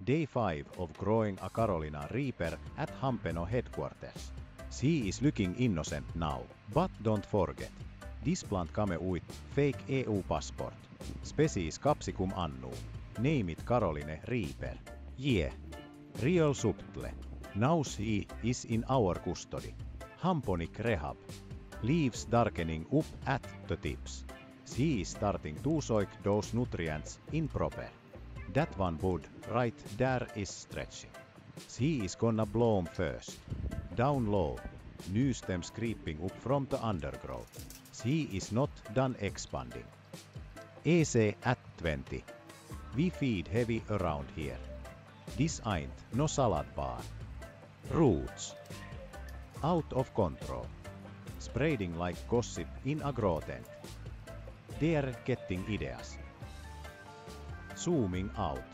Day 5 of growing a Carolina Reaper at Hampeno headquarters. She is looking innocent now, but don't forget, this plant come with fake EU passport. Species Capsicum annu. Name it Caroline Reaper. Yeah, real subtle. Now she is in our custody. Hamponic rehab. Leaves darkening up at the tips. She is starting to soak those nutrients in proper. That one bud right there is stretching. She is gonna bloom first. Down low. New stems creeping up from the undergrowth. She is not done expanding. EC at 20. We feed heavy around here. This ain't no salad bar. Roots. Out of control. Spreading like gossip in a grow tent. They're getting ideas. Zooming out.